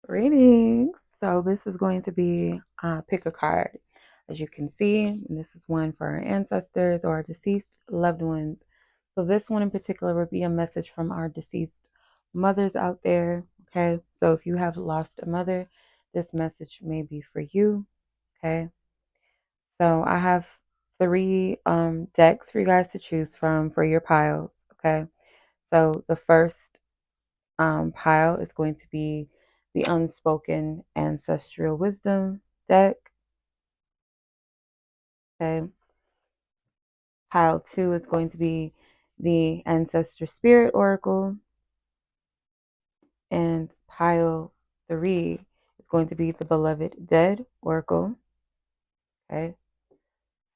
Greetings. So this is going to be pick a card, as you can see, and this is one for our ancestors or our deceased loved ones. So this one in particular would be a message from our deceased mothers out there. Okay, so if you have lost a mother, this message may be for you. Okay, so I have three decks for you guys to choose from for your piles. Okay, so the first pile is going to be the Unspoken Ancestral Wisdom deck. Okay. Pile 2 is going to be the Ancestor Spirit Oracle. And pile 3 is going to be the Beloved Dead Oracle. Okay.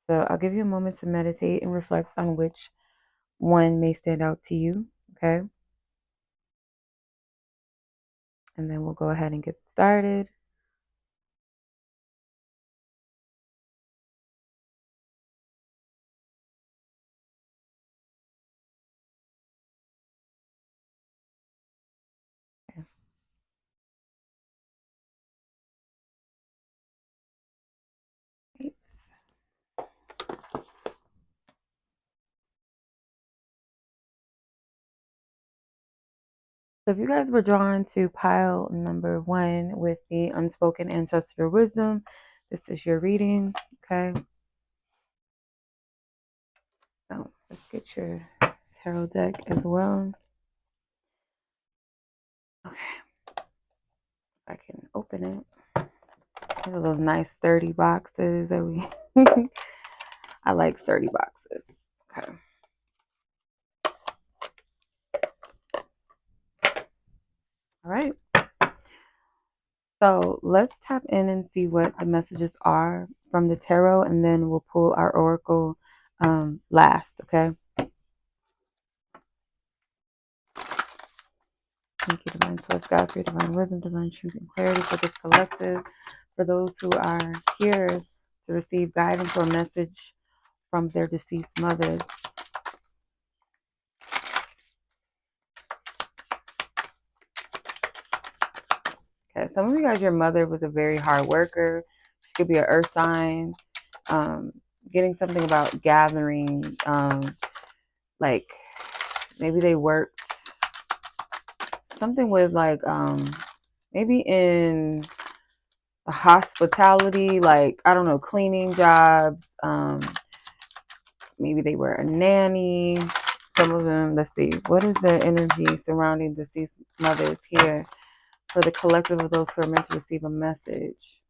So I'll give you a moment to meditate and reflect on which one may stand out to you. Okay. And then we'll go ahead and get started. Okay. So if you guys were drawn to pile number 1 with the Unspoken Ancestral Wisdom, this is your reading, okay? So let's get your tarot deck as well. Okay, if I can open it. These are those nice sturdy boxes that we I like sturdy boxes. Okay. All right. So let's tap in and see what the messages are from the tarot, and then we'll pull our oracle last, okay? Thank you, Divine Source God, for your divine wisdom, divine truth, and clarity for this collective. For those who are here to receive guidance or message from their deceased mothers. Okay, some of you guys, your mother was a very hard worker. She could be an earth sign. Getting something about gathering, like maybe they worked something with like maybe in the hospitality, like I don't know, cleaning jobs. Maybe they were a nanny. Some of them, let's see, what is the energy surrounding deceased mothers here for the collective of those who are meant to receive a message?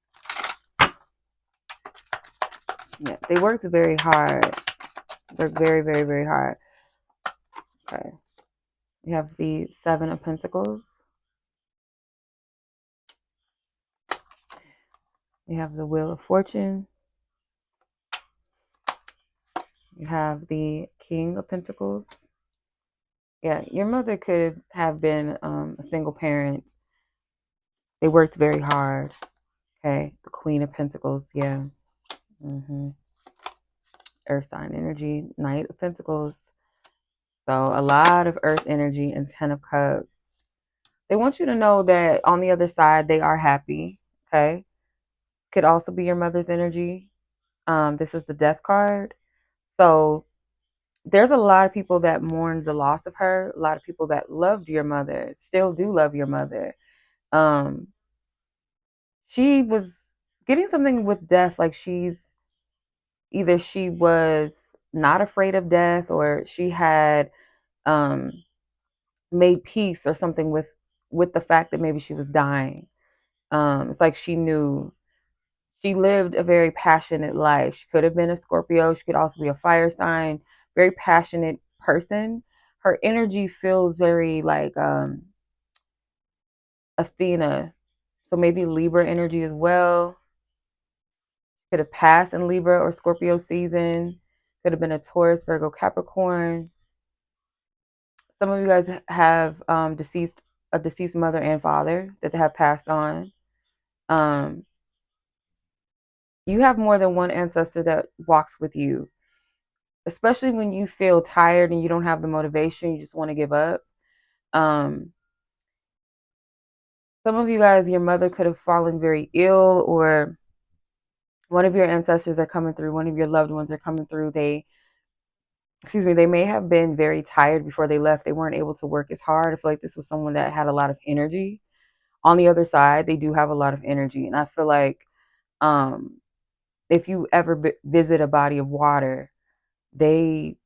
Yeah, they worked very hard. Worked very, very, very hard. Okay. We have the Seven of Pentacles. We have the Wheel of Fortune. You have the King of Pentacles. Yeah, your mother could have been a single parent. They worked very hard. Okay, the Queen of Pentacles. Yeah. Earth sign energy. Knight of Pentacles. So a lot of Earth energy and Ten of Cups. They want you to know that on the other side, they are happy. Okay. Could also be your mother's energy. This is the Death card. So there's a lot of people that mourn the loss of her. A lot of people that loved your mother, still do love your mother. She was getting something with death, like she was not afraid of death, or she had um, made peace or something with the fact that maybe she was dying. It's like she knew she lived a very passionate life. She could have been a Scorpio. She could also be a fire sign. Very passionate person. Her energy feels very like Athena. So maybe Libra energy as well. Could have passed in Libra or Scorpio season. Could have been a Taurus, Virgo, Capricorn. Some of you guys have a deceased mother and father that have passed on. Um, you have more than one ancestor that walks with you, especially when you feel tired and you don't have the motivation, you just want to give up. Um, Some of you guys, your mother could have fallen very ill, or one of your ancestors are coming through, one of your loved ones are coming through. They may have been very tired before they left. They weren't able to work as hard. I feel like this was someone that had a lot of energy. On the other side, they do have a lot of energy. And I feel like um, if you ever visit a body of water, they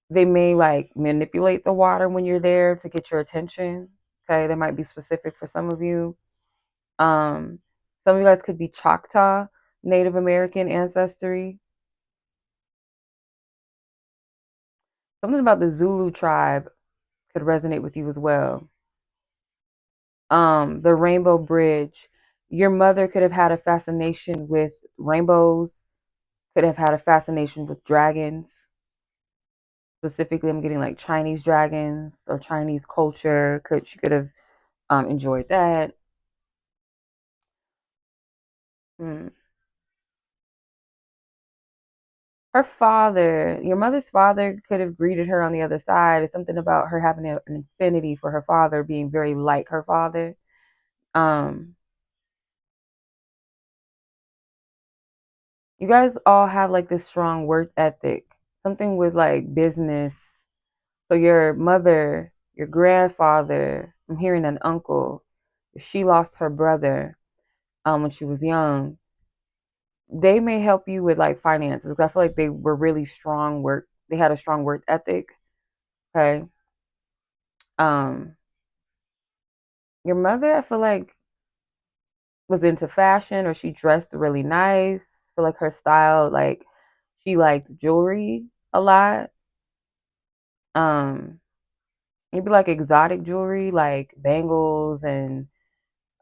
they may like manipulate the water when you're there to get your attention. Okay, that might be specific for some of you. Um, some of you guys could be Choctaw, Native American ancestry. Something about the Zulu tribe could resonate with you as well. The Rainbow Bridge. Your mother could have had a fascination with rainbows, could have had a fascination with dragons. Specifically, I'm getting like Chinese dragons or Chinese culture. She could have enjoyed that. Hmm. Her father, your mother's father, could have greeted her on the other side. It's something about her having an affinity for her father, being very like her father. Um, you guys all have like this strong work ethic, something with like business. So your mother, your grandfather, I'm hearing an uncle, she lost her brother when she was young. They may help you with like finances. I feel like they were really strong work. They had a strong work ethic. Okay. Um, your mother, I feel like was into fashion, or she dressed really nice. I feel like her style, like she liked jewelry a lot. Um, maybe like exotic jewelry, like bangles, and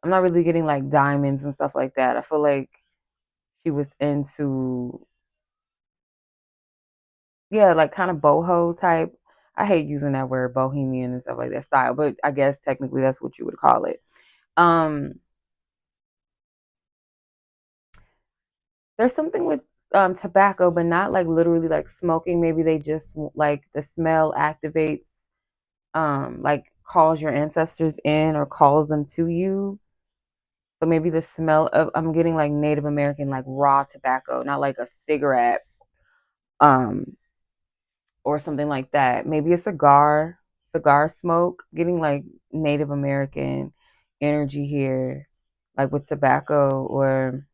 I'm not really getting like diamonds and stuff like that. I feel like she was into, yeah, like kind of boho type. I hate using that word bohemian and stuff like that style, but I guess technically that's what you would call it. Um, there's something with tobacco, but not like literally like smoking. Maybe they just like the smell activates, like calls your ancestors in or calls them to you. So maybe the smell of, I'm getting like Native American like raw tobacco, not like a cigarette, um, or something like that. Maybe a cigar smoke, getting like Native American energy here, like with tobacco. Or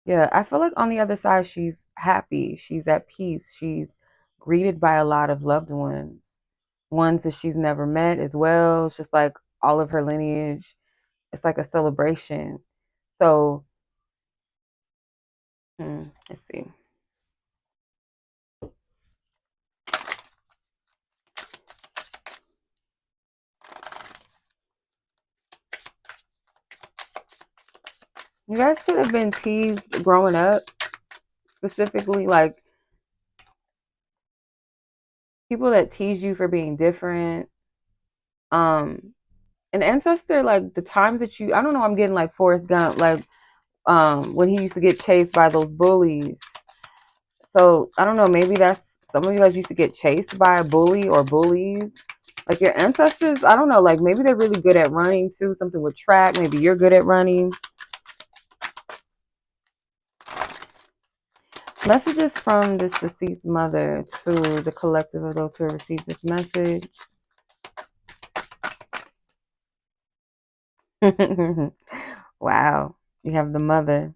yeah, I feel like on the other side, she's happy. She's at peace. She's greeted by a lot of loved ones that she's never met as well. It's just like all of her lineage. It's like a celebration. So, let's see. You guys could have been teased growing up, specifically like people that tease you for being different. Um, an ancestor, like the times that you, I don't know, I'm getting like Forrest Gump, like when he used to get chased by those bullies. So I don't know, maybe that's some of you guys used to get chased by a bully or bullies. Like your ancestors, I don't know, like maybe they're really good at running too, something with track. Maybe you're good at running. Messages from this deceased mother to the collective of those who have received this message. Wow, you have the mother.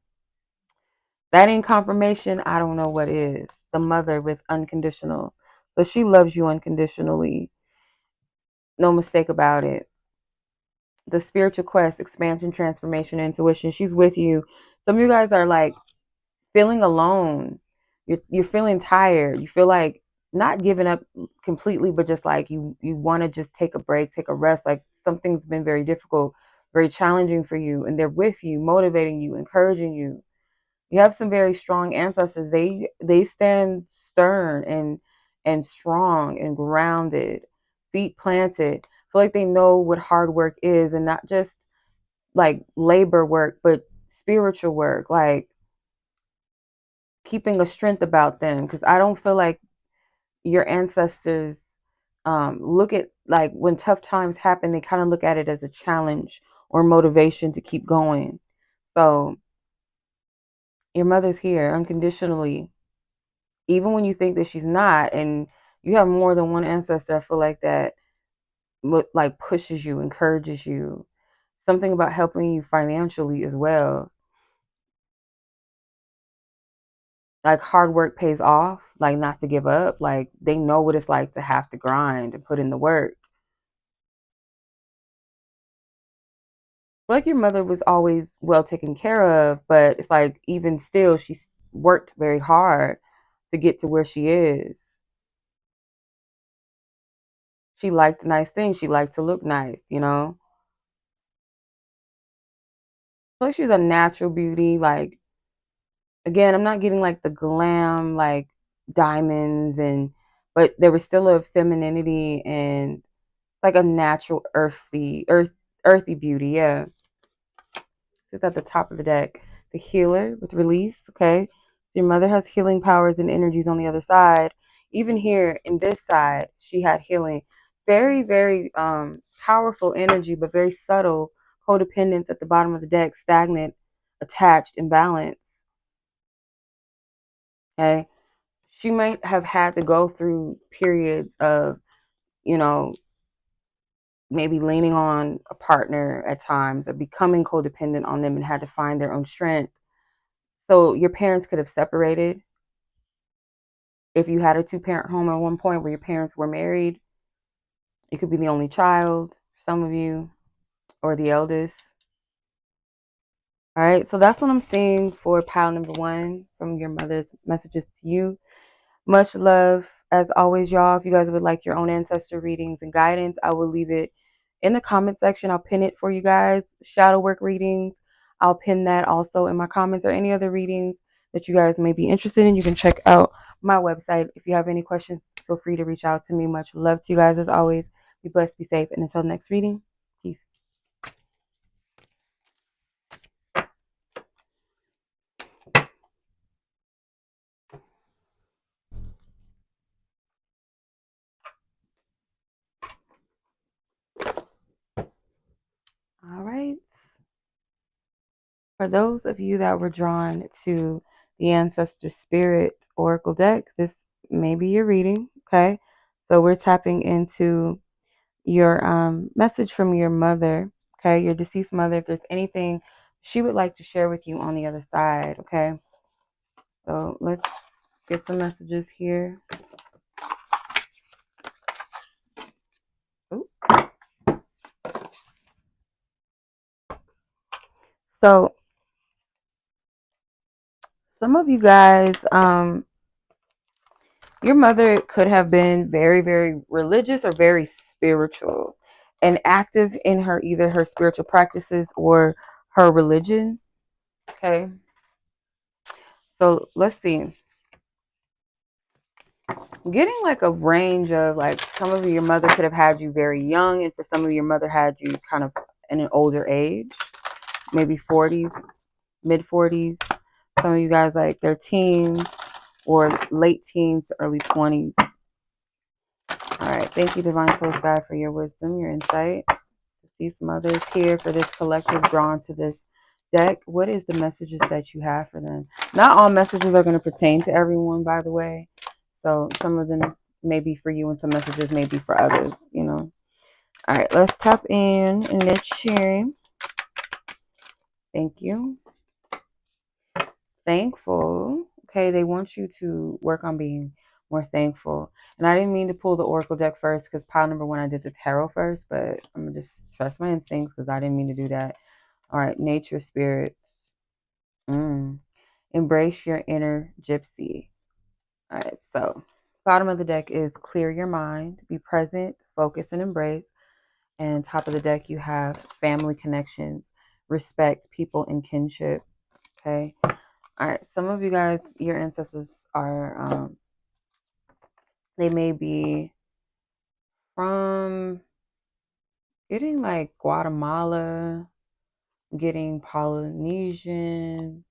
That ain't confirmation. I don't know what is. The mother with unconditional. So she loves you unconditionally. No mistake about it. The spiritual quest, expansion, transformation, intuition. She's with you. Some of you guys are like feeling alone. You're feeling tired. You feel like not giving up completely, but just like you want to just take a break, take a rest. Like something's been very difficult, very challenging for you, and they're with you, motivating you, encouraging you. You have some very strong ancestors. They stand stern and strong and grounded, feet planted. Feel like they know what hard work is, and not just like labor work, but spiritual work, like keeping a strength about them. Because I don't feel like your ancestors, look at, like, when tough times happen, they kind of look at it as a challenge or motivation to keep going. So your mother's here unconditionally, even when you think that she's not, and you have more than one ancestor. I feel like that like pushes you, encourages you, something about helping you financially as well. Like, hard work pays off, like, not to give up. Like, they know what it's like to have to grind and put in the work. Like, your mother was always well taken care of, but it's like, even still, she's worked very hard to get to where she is. She liked nice things. She liked to look nice, you know? Like, she's a natural beauty. Like, again, I'm not getting like the glam, like diamonds, but there was still a femininity and like a natural earthy beauty. Yeah. It's at the top of the deck. The healer with release. Okay. So your mother has healing powers and energies on the other side. Even here in this side, she had healing. Very, very powerful energy, but very subtle codependence at the bottom of the deck, stagnant, attached, imbalanced. Okay. She might have had to go through periods of, you know, maybe leaning on a partner at times or becoming codependent on them and had to find their own strength. So your parents could have separated. If you had a two-parent home at one point where your parents were married, you could be the only child, some of you, or the eldest. All right, so that's what I'm seeing for pile number 1 from your mother's messages to you. Much love. As always, y'all, if you guys would like your own ancestor readings and guidance, I will leave it in the comment section. I'll pin it for you guys. Shadow work readings, I'll pin that also in my comments, or any other readings that you guys may be interested in. You can check out my website. If you have any questions, feel free to reach out to me. Much love to you guys as always. Be blessed, be safe, and until the next reading, peace. All right. For those of you that were drawn to the Ancestor Spirit Oracle deck, this may be your reading. Okay. So we're tapping into your message from your mother. Okay. Your deceased mother. If there's anything she would like to share with you on the other side. Okay. So let's get some messages here. Ooh. So some of you guys, your mother could have been very, very religious or very spiritual and active in her, either her spiritual practices or her religion. Okay. So let's see. I'm getting like a range of, like, some of your mother could have had you very young, and for some of your mother had you kind of in an older age, maybe 40s, mid 40s. Some of you guys, like, their teens or late teens, early 20s. All right. Thank you, Divine Soul Sky, for your wisdom, your insight. These mothers here for this collective drawn to this deck. What is the messages that you have for them? Not all messages are going to pertain to everyone, by the way. So some of them may be for you and some messages may be for others, you know. All right. Let's tap in and let's share. Thank you. Thankful. Okay, they want you to work on being more thankful. And I didn't mean to pull the Oracle deck first, because pile number 1, I did the tarot first, but I'm going to just trust my instincts because I didn't mean to do that. All right, nature spirits. Embrace your inner gypsy. All right, so bottom of the deck is clear your mind, be present, focus, and embrace. And top of the deck, you have family connections, respect, people, and kinship. Okay. All right, some of you guys, your ancestors are, they may be from getting like Guatemala, getting Polynesian,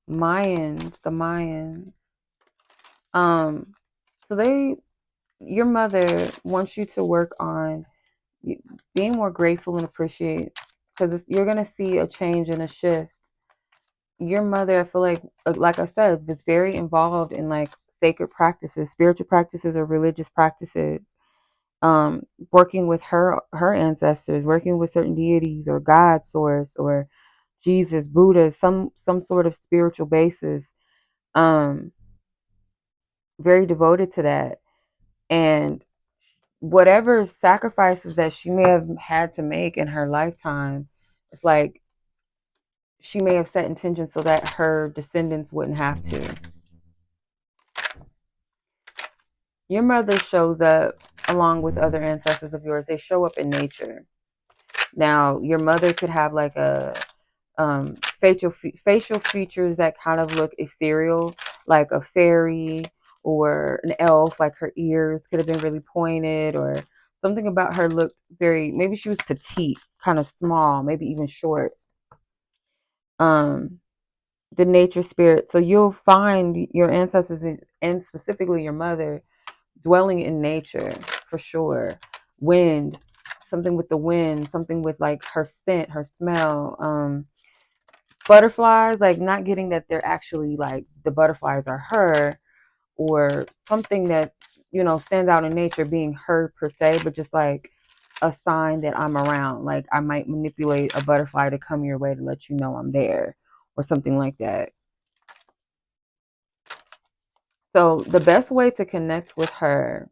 Mayans, the Mayans. Um, so your mother wants you to work on being more grateful and appreciate, because you're gonna see a change and a shift. Your mother, I feel like I said, was very involved in like sacred practices, spiritual practices, or religious practices. Working with her ancestors, working with certain deities or God source or Jesus, Buddha, some sort of spiritual basis. Um, very devoted to that. And whatever sacrifices that she may have had to make in her lifetime, it's like she may have set intentions so that her descendants wouldn't have to. Your mother shows up along with other ancestors of yours. They show up in nature. Now, your mother could have like a facial features that kind of look ethereal, like a fairy or an elf. Like her ears could have been really pointed, or something about her looked very. Maybe she was petite, kind of small, maybe even short. The nature spirit. So you'll find your ancestors and specifically your mother dwelling in nature for sure. Wind, something with the wind, something with like her scent, her smell. Butterflies, like not getting that they're actually like the butterflies are her, or something that stands out in nature being her per se, but just like a sign that I'm around. Like I might manipulate a butterfly to come your way to let you know I'm there, or something like that. So the best way to connect with her,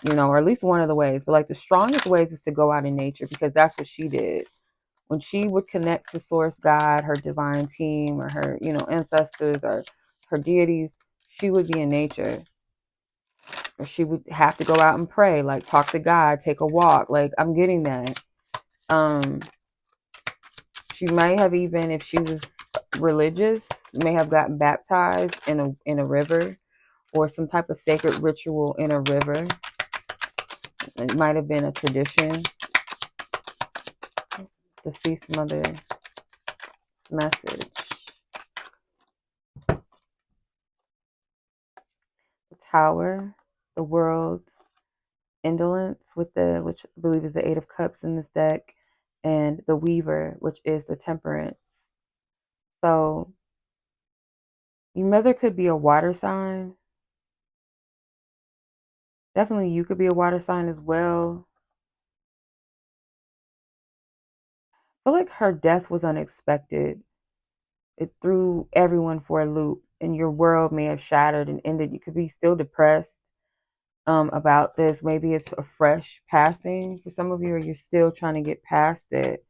or at least one of the ways, but like the strongest ways, is to go out in nature, because that's what she did. When she would connect to source, God, her divine team, or her, ancestors, or her deities, she would be in nature. Or she would have to go out and pray, like talk to God, take a walk. Like I'm getting that. Um, she might have, even if she was religious, may have gotten baptized in a river, or some type of sacred ritual in a river. It might have been a tradition. Deceased mother's message. The Tower, the world's indolence, which I believe is the Eight of Cups in this deck, and the Weaver, which is the Temperance. So your mother could be a water sign. Definitely you could be a water sign as well. I feel like her death was unexpected. It threw everyone for a loop, and your world may have shattered and ended. You could be still depressed about this. Maybe it's a fresh passing for some of you, or you're still trying to get past it.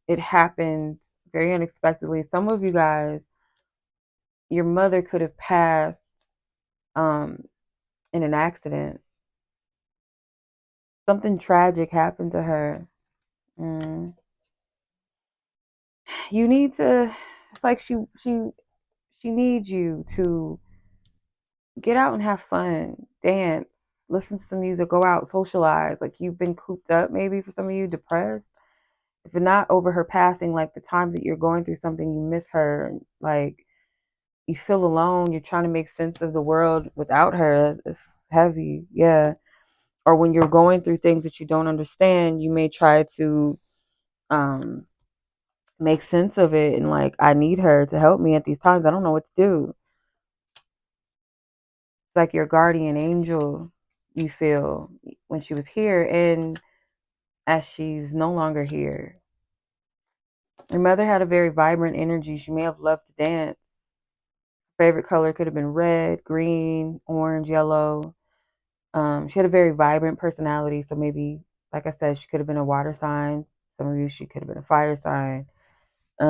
It happened very unexpectedly. Some of you guys, your mother could have passed um, in an accident. Something tragic happened to her. Mm. You need to. It's like she needs you to get out and have fun, dance, listen to some music, go out, socialize. Like you've been cooped up, maybe for some of you, depressed. If you're not over her passing, like the times that you're going through something, you miss her, and like you feel alone. You're trying to make sense of the world without her. It's heavy, yeah. Or when you're going through things that you don't understand, you may try to um, make sense of it, and like I need her to help me at these times. I don't know what to do. It's like your guardian angel, you feel, when she was here, and as she's no longer here. Your mother had a very vibrant energy. She may have loved to dance. Favorite color could have been red, green, orange, yellow. She had a very vibrant personality. So maybe, like I said, she could have been a water sign. Some of you, she could have been a fire sign. She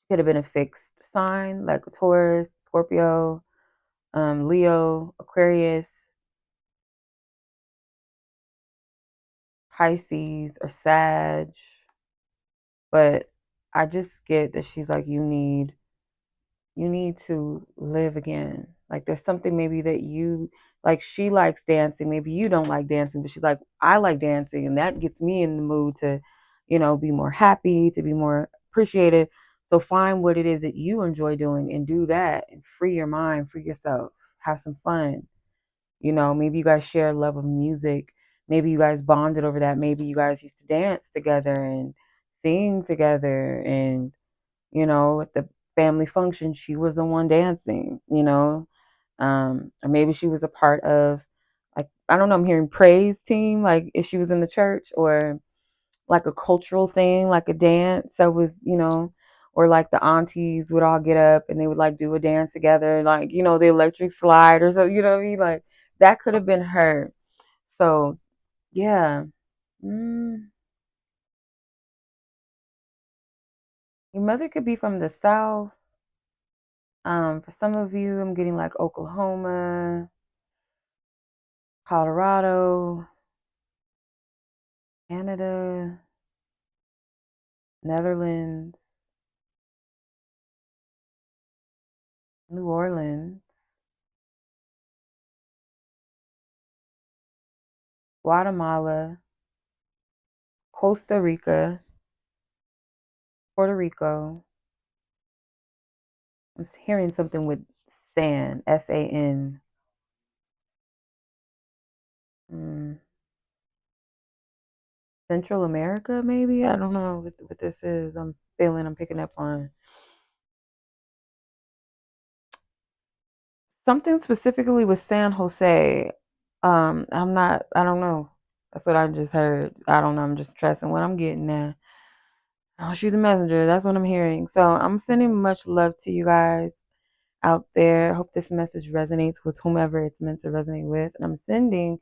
could have been a fixed sign, like a Taurus, Scorpio, Leo, Aquarius, Pisces, or Sag. But I just get that she's like, you need to live again. Like there's something maybe that you like. She likes dancing. Maybe you don't like dancing, but she's like, I like dancing, and that gets me in the mood to, be more happy, to be more appreciated. So find what it is that you enjoy doing and do that and free your mind, free yourself, have some fun. You know, maybe you guys share a love of music. Maybe you guys bonded over that. Maybe you guys used to dance together and sing together. And, you know, at the family function, she was the one dancing, you know. Or maybe she was a part of, like, I don't know, I'm hearing praise team, like if she was in the church, or like a cultural thing, like a dance that was, you know, or like the aunties would all get up and they would like do a dance together, like, you know, the electric slide or so, you know what I mean? Like that could have been her. So yeah. mm, your mother could be from the South. For some of you, I'm getting like Oklahoma, Colorado, Canada, Netherlands, New Orleans, Guatemala, Costa Rica, Puerto Rico. I'm hearing something with San, SAN. Mm, Central America, maybe? I don't know what this is. I'm picking up on something specifically with San Jose. I don't know. That's what I just heard. I don't know. I'm just stressing what I'm getting now. I'll shoot the messenger. That's what I'm hearing. So I'm sending much love to you guys out there. Hope this message resonates with whomever it's meant to resonate with. And I'm sending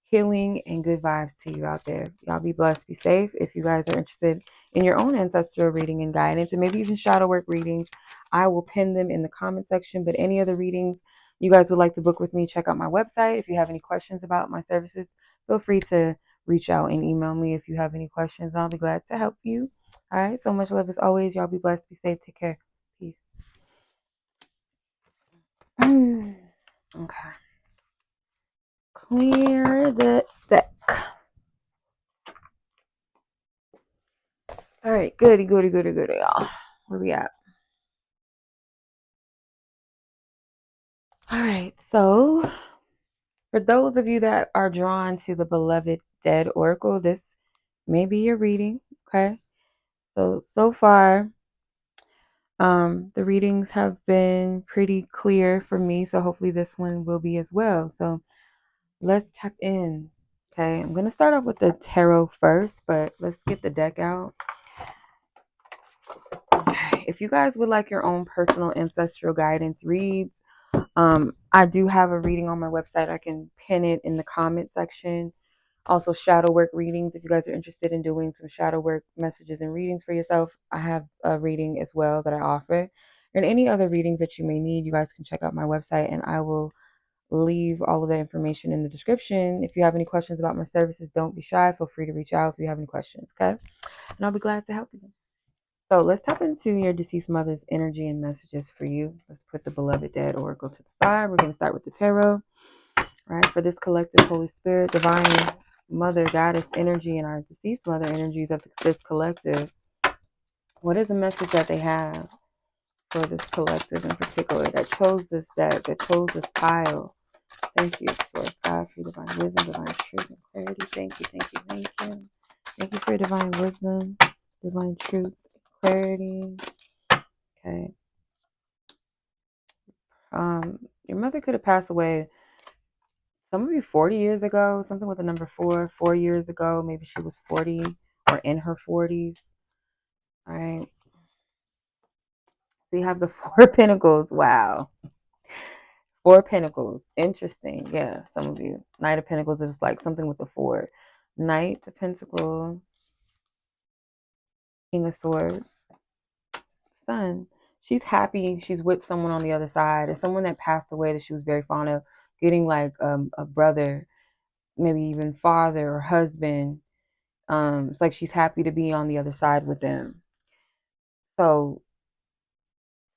healing and good vibes to you out there. Y'all be blessed, be safe. If you guys are interested in your own ancestral reading and guidance, and maybe even shadow work readings, I will pin them in the comment section. But any other readings you guys would like to book with me, check out my website. If you have any questions about my services, feel free to reach out and email me if you have any questions. I'll be glad to help you. All right. So much love as always. Y'all be blessed, be safe, take care. Peace. Okay. Clear the deck. All right, goody, goody, goody, goody, y'all. Where we at? All right, so for those of you that are drawn to the beloved dead oracle, this may be your reading. Okay, so far, the readings have been pretty clear for me. So hopefully this one will be as well. So let's tap in. Okay, I'm gonna start off with the tarot first, but let's get the deck out. Okay, if you guys would like your own personal ancestral guidance reads, I do have a reading on my website. I can pin it in the comment section. Also, shadow work readings. If you guys are interested in doing some shadow work messages and readings for yourself, I have a reading as well that I offer. And any other readings that you may need, you guys can check out my website, and I will leave all of that information in the description. If you have any questions about my services, don't be shy. Feel free to reach out if you have any questions, okay? And I'll be glad to help you. So let's tap into your deceased mother's energy and messages for you. Let's put the beloved dead oracle to the side. We're going to start with the tarot. All right, for this collective Holy Spirit, divine mother, goddess energy, and our deceased mother energies of this collective. What is the message that they have for this collective in particular that chose this deck, that chose this pile? Thank you, Source God, for divine wisdom, divine truth, and clarity. Thank you, thank you, thank you. Thank you for divine wisdom, divine truth, clarity. Okay. Your mother could have passed away, some of you 40 years ago, something with the number 4 years ago. Maybe she was 40 or in her 40s. All right. So you have the Four of Pentacles. Wow. Four of Pentacles. Interesting. Yeah, some of you. Knight of Pentacles is like something with the four. Knight of Pentacles. King of Swords. Sun. She's happy. She's with someone on the other side, or someone that passed away that she was very fond of, getting like a brother, maybe even father or husband. It's like she's happy to be on the other side with them. So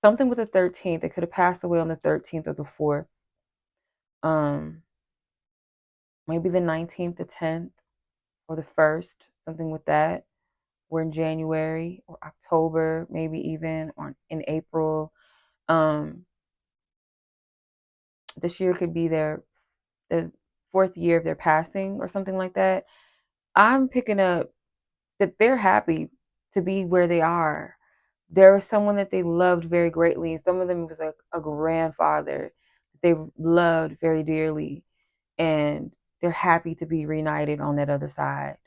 something with the 13th, it could have passed away on the 13th or the 4th. Um, Maybe the 19th, the 10th, or the 1st, something with that. we're in January or October, maybe even or in April. Um, this year could be the fourth year of their passing or something like that. I'm picking up that they're happy to be where they are. There was someone that they loved very greatly. Some of them was a grandfather that they loved very dearly, and they're happy to be reunited on that other side.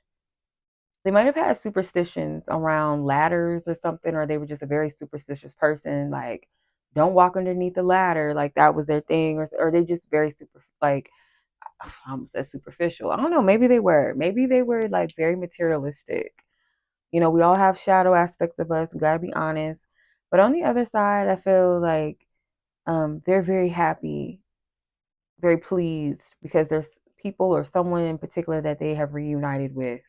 They might have had superstitions around ladders or something, or they were just a very superstitious person. Like, don't walk underneath the ladder. Like that was their thing, or they just very super like I almost said superficial. I don't know. Maybe they were. Maybe they were like very materialistic. You know, we all have shadow aspects of us. We got to be honest. But on the other side, I feel like they're very happy, very pleased because there's people or someone in particular that they have reunited with.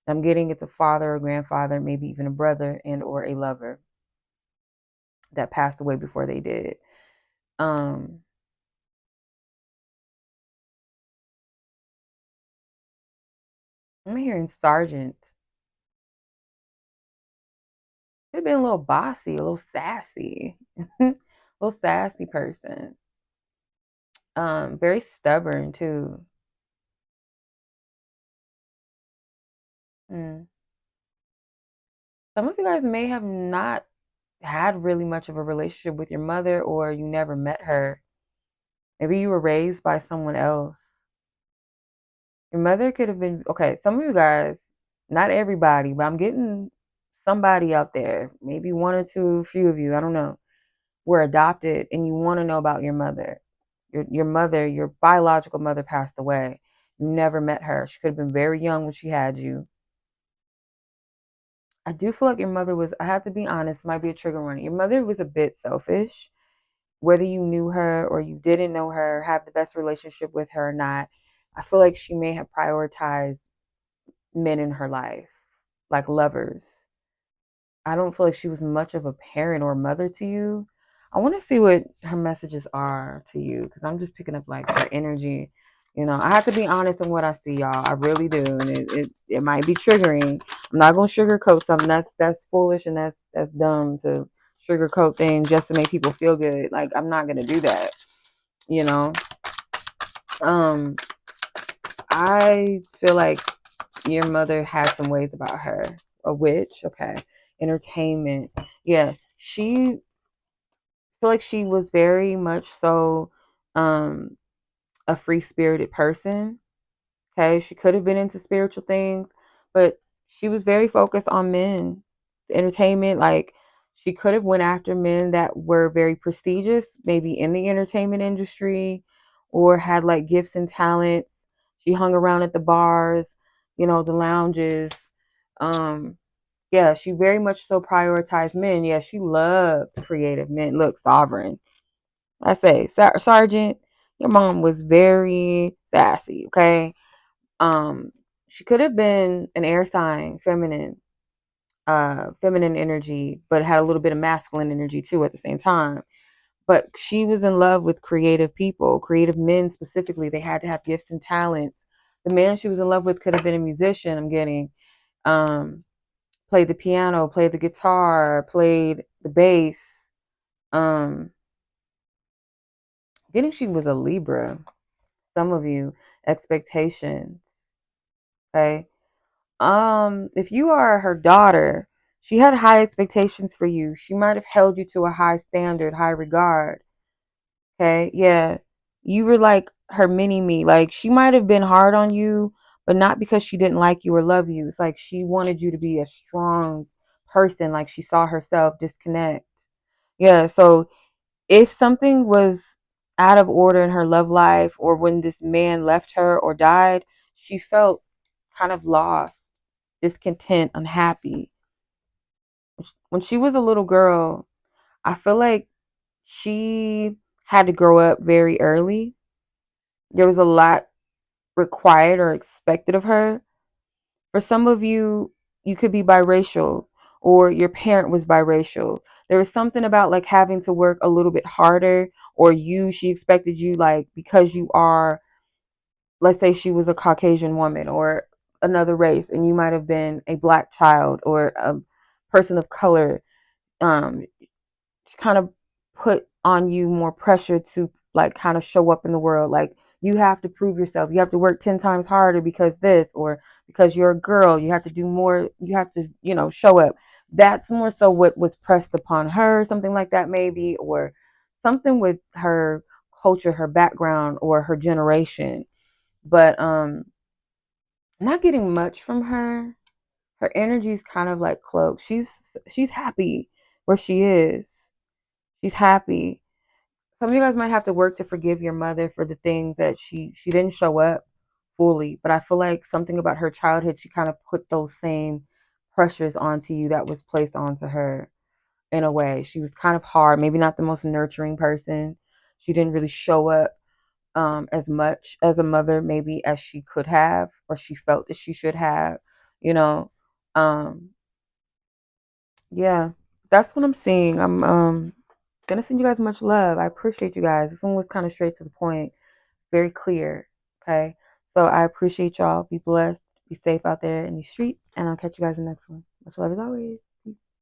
I'm getting it's a father or grandfather, maybe even a brother and or a lover that passed away before they did. Um, I'm hearing sergeant. Could have been a little bossy, a little sassy, a little sassy person. Very stubborn too. Mm. Some of you guys may have not had really much of a relationship with your mother, or you never met her. Maybe you were raised by someone else. Your mother could have been okay. Some of you guys, not everybody, but I'm getting somebody out there, maybe one or two, few of you, I don't know, were adopted, and you want to know about your mother. Your mother, your biological mother, passed away. You never met her. She could have been very young when she had you. I do feel like your mother was. I have to be honest. Might be a trigger warning. Your mother was a bit selfish. Whether you knew her or you didn't know her, have the best relationship with her or not, I feel like she may have prioritized men in her life, like lovers. I don't feel like she was much of a parent or mother to you. I want to see what her messages are to you because I'm just picking up like her energy. You know, I have to be honest in what I see, y'all. I really do, and it might be triggering. I'm not gonna sugarcoat something that's foolish and that's dumb to sugarcoat things just to make people feel good. Like I'm not gonna do that. You know, um, I feel like your mother had some ways about her. A witch, okay. Entertainment, yeah. She feel like she was very much so um a free spirited person. Okay, she could have been into spiritual things, but she was very focused on men, entertainment. Like she could have went after men that were very prestigious, maybe in the entertainment industry, or had like gifts and talents. She hung around at the bars, you know, the lounges. Um, yeah, she very much so prioritized men. Yeah, she loved creative men. Look, sovereign. I say, Sergeant, your mom was very sassy. Okay, um, she could have been an air sign, feminine energy, but had a little bit of masculine energy too at the same time. But she was in love with creative people, creative men specifically. They had to have gifts and talents. The man she was in love with could have been a musician. I'm getting, um, played the piano, played the guitar, played the bass. Um, getting she was a Libra. Some of you expectations. Okay. If you are her daughter, she had high expectations for you. She might have held you to a high standard, high regard. Okay, yeah. You were like her mini me. Like she might have been hard on you, but not because she didn't like you or love you. It's like she wanted you to be a strong person, like she saw herself disconnect. Yeah, so if something was out of order in her love life or when this man left her or died, she felt kind of lost, discontent, unhappy. When she was a little girl, I feel like she had to grow up very early. There was a lot required or expected of her. For some of you, you could be biracial or your parent was biracial. There was something about like having to work a little bit harder, or she expected you like because you are, let's say she was a Caucasian woman or another race, and you might have been a black child or a person of color, um, kind of put on you more pressure to like kind of show up in the world. Like you have to prove yourself. You have to work 10 times harder because this, or because you're a girl, you have to do more. You have to, show up. That's more so what was pressed upon her, something like that, maybe, or something with her culture, her background, or her generation. But not getting much from her. Her energy is kind of like cloaked. She's happy where she is. She's happy. Some of you guys might have to work to forgive your mother for the things that she didn't show up fully. But I feel like something about her childhood, she kind of put those same pressures onto you that was placed onto her in a way. She was kind of hard, maybe not the most nurturing person. She didn't really show up as much as a mother maybe as she could have, or she felt that she should have, you know. Um, yeah, that's what I'm seeing. I'm gonna send you guys much love. I appreciate you guys. This one was kind of straight to the point, very clear. Okay, so I appreciate y'all. Be blessed. Be safe out there in these streets, and I'll catch you guys in the next one. Much love as always.